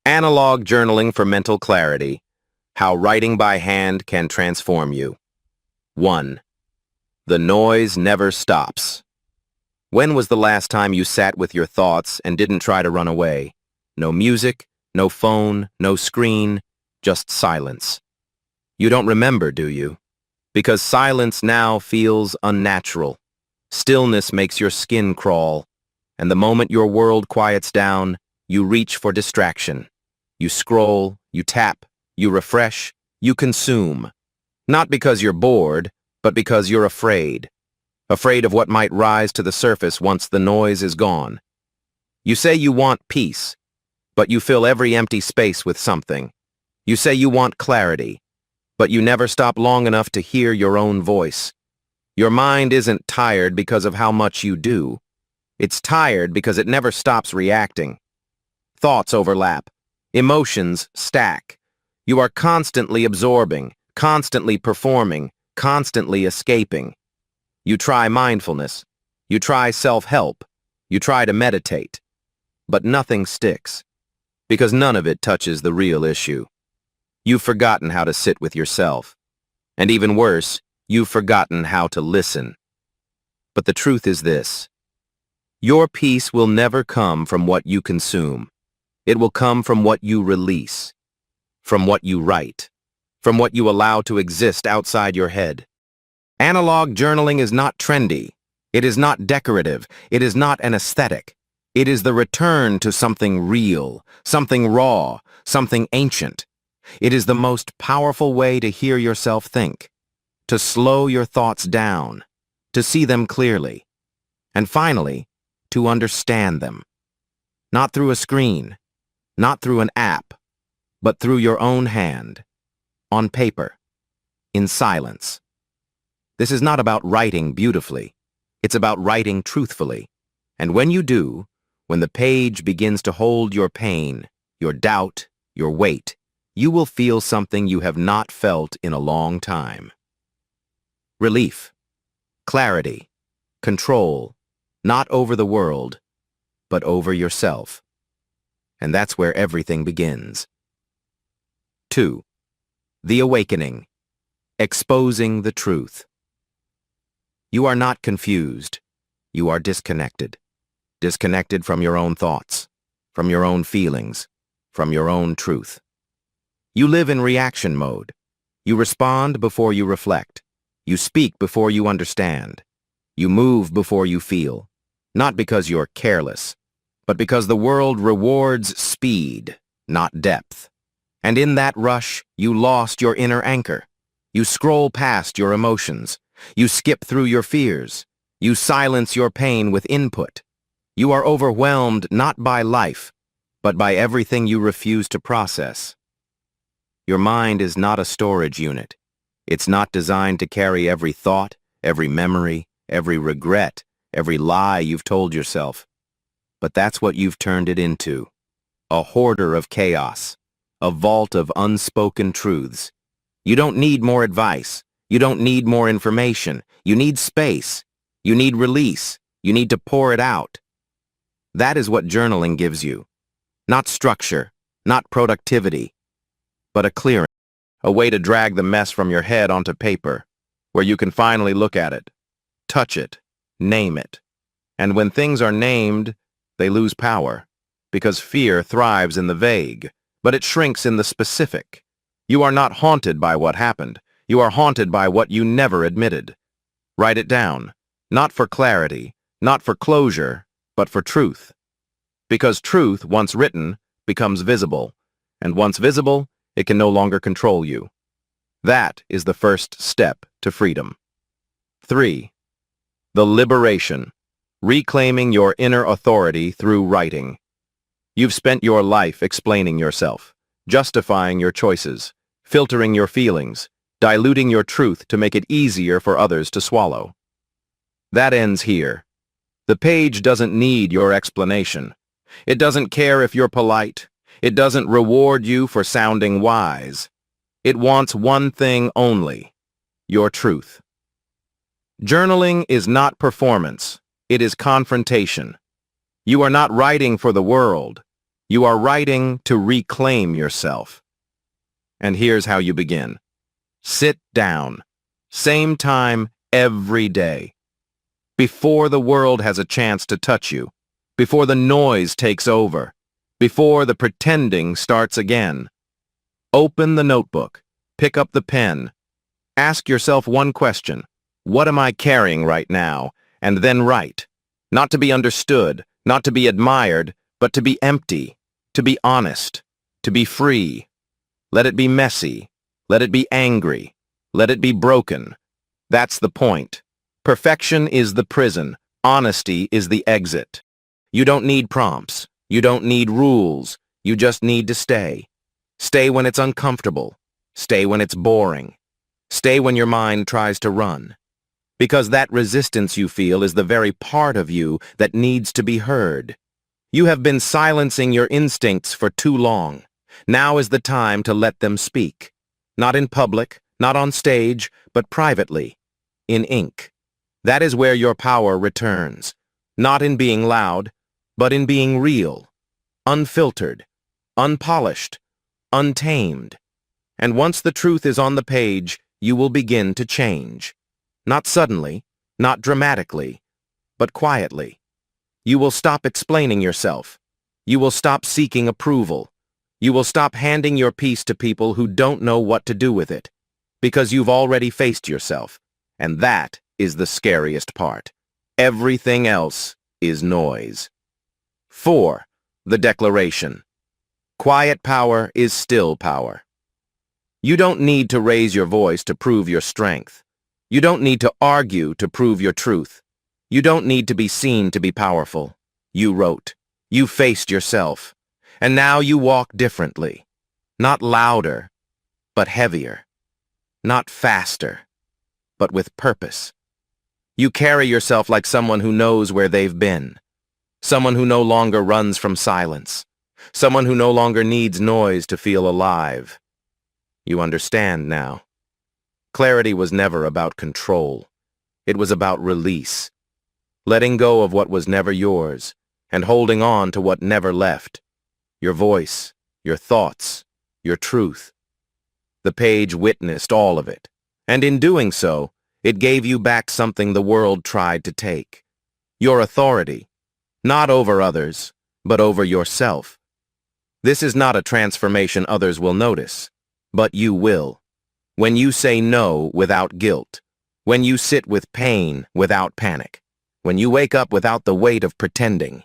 Analog journaling for mental clarity. How writing by hand can transform you. 1. The noise never stops. When was the last time you sat with your thoughts and didn't try to run away? No music, no phone, no screen, just silence. You don't remember, do you? Because silence now feels unnatural. Stillness makes your skin crawl, and the moment your world quiets down, you reach for distraction. You scroll, you tap, you refresh, you consume. Not because you're bored, but because you're afraid. Afraid of what might rise to the surface once the noise is gone. You say you want peace, but you fill every empty space with something. You say you want clarity, but you never stop long enough to hear your own voice. Your mind isn't tired because of how much you do. It's tired because it never stops reacting. Thoughts overlap. Emotions stack. You are constantly absorbing, constantly performing, constantly escaping. You try mindfulness. You try self-help. You try to meditate. But nothing sticks, because none of it touches the real issue. You've forgotten how to sit with yourself. And even worse, you've forgotten how to listen. But the truth is this. Your peace will never come from what you consume. It will come from what you release, from what you write, from what you allow to exist outside your head. Analog journaling is not trendy. It is not decorative. It is not an aesthetic. It is the return to something real, something raw, something ancient. It is the most powerful way to hear yourself think, to slow your thoughts down, to see them clearly, and finally, to understand them. Not through a screen, not through an app, but through your own hand, on paper, in silence. This is not about writing beautifully. It's about writing truthfully. And when you do, when the page begins to hold your pain, your doubt, your weight, you will feel something you have not felt in a long time. Relief, clarity, control, not over the world, but over yourself. And that's where everything begins. 2. The awakening, exposing the truth. You are not confused. You are disconnected. Disconnected from your own thoughts, from your own feelings, from your own truth. You live in reaction mode. You respond before you reflect. You speak before you understand. You move before you feel. Not because you're careless, but because the world rewards speed, not depth. And in that rush, you lost your inner anchor. You scroll past your emotions. You skip through your fears. You silence your pain with input. You are overwhelmed not by life, but by everything you refuse to process. Your mind is not a storage unit. It's not designed to carry every thought, every memory, every regret, every lie you've told yourself. But that's what you've turned it into. A hoarder of chaos. A vault of unspoken truths. You don't need more advice. You don't need more information. You need space. You need release. You need to pour it out. That is what journaling gives you. Not structure, not productivity, but a clearing. A way to drag the mess from your head onto paper, where you can finally look at it, touch it, name it. And when things are named, they lose power, because fear thrives in the vague, but it shrinks in the specific. You are not haunted by what happened. You are haunted by what you never admitted. Write it down, not for clarity, not for closure, but for truth. Because truth, once written, becomes visible, and once visible, it can no longer control you. That is the first step to freedom. 3. The liberation, reclaiming your inner authority through writing. You've spent your life explaining yourself, justifying your choices, filtering your feelings, diluting your truth to make it easier for others to swallow. That ends here. The page doesn't need your explanation. It doesn't care if you're polite. It doesn't reward you for sounding wise. It wants one thing only, your truth. Journaling is not performance. It is confrontation. You are not writing for the world. You are writing to reclaim yourself. And here's how you begin. Sit down. Same time every day. Before the world has a chance to touch you. Before the noise takes over. Before the pretending starts again. Open the notebook. Pick up the pen. Ask yourself one question. What am I carrying right now? And then write. Not to be understood, not to be admired, but to be empty, to be honest, to be free. Let it be messy. Let it be angry. Let it be broken. That's the point. Perfection is the prison. Honesty is the exit. You don't need prompts. You don't need rules. You just need to stay. Stay when it's uncomfortable. Stay when it's boring. Stay when your mind tries to run. Because that resistance you feel is the very part of you that needs to be heard. You have been silencing your instincts for too long. Now is the time to let them speak. Not in public, not on stage, but privately. In ink. That is where your power returns. Not in being loud, but in being real. Unfiltered. Unpolished. Untamed. And once the truth is on the page, you will begin to change. Not suddenly, not dramatically, but quietly. You will stop explaining yourself. You will stop seeking approval. You will stop handing your piece to people who don't know what to do with it, because you've already faced yourself, and that is the scariest part. Everything else is noise. 4. The declaration. Quiet power is still power. You don't need to raise your voice to prove your strength. You don't need to argue to prove your truth. You don't need to be seen to be powerful. You wrote. You faced yourself. And now you walk differently. Not louder, but heavier. Not faster, but with purpose. You carry yourself like someone who knows where they've been. Someone who no longer runs from silence. Someone who no longer needs noise to feel alive. You understand now. Clarity was never about control. It was about release. Letting go of what was never yours, and holding on to what never left. Your voice, your thoughts, your truth. The page witnessed all of it, and in doing so, it gave you back something the world tried to take. Your authority, not over others, but over yourself. This is not a transformation others will notice, but you will. When you say no without guilt, when you sit with pain without panic, when you wake up without the weight of pretending.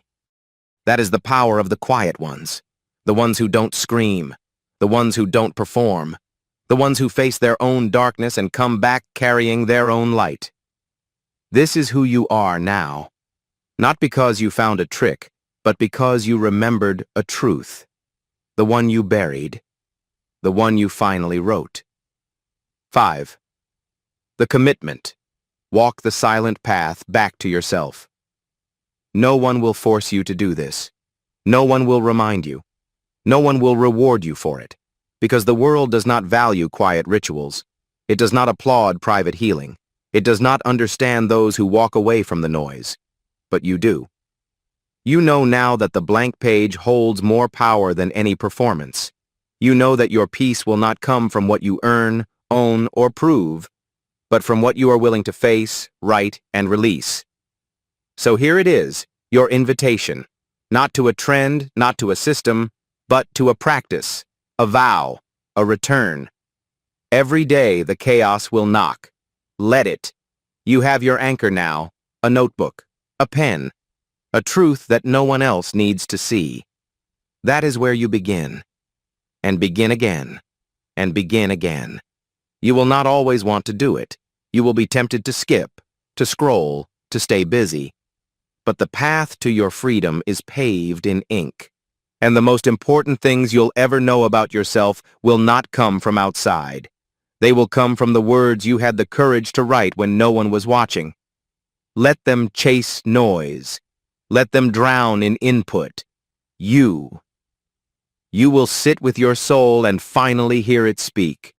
That is the power of the quiet ones, the ones who don't scream, the ones who don't perform, the ones who face their own darkness and come back carrying their own light. This is who you are now, not because you found a trick, but because you remembered a truth, the one you buried, the one you finally wrote. 5. The commitment. Walk the silent path back to yourself. No one will force you to do this. No one will remind you. No one will reward you for it, because the world does not value quiet rituals. It does not applaud private healing. It does not understand those who walk away from the noise. But you do. You know now that the blank page holds more power than any performance. You know that your peace will not come from what you earn, own, or prove, but from what you are willing to face, write, and release. So here it is, your invitation, not to a trend, not to a system, but to a practice, a vow, a return. Every day the chaos will knock. Let it. You have your anchor now, a notebook, a pen, a truth that no one else needs to see. That is where you begin, and begin again, and begin again. You will not always want to do it. You will be tempted to skip, to scroll, to stay busy. But the path to your freedom is paved in ink. And the most important things you'll ever know about yourself will not come from outside. They will come from the words you had the courage to write when no one was watching. Let them chase noise. Let them drown in input. You will sit with your soul and finally hear it speak.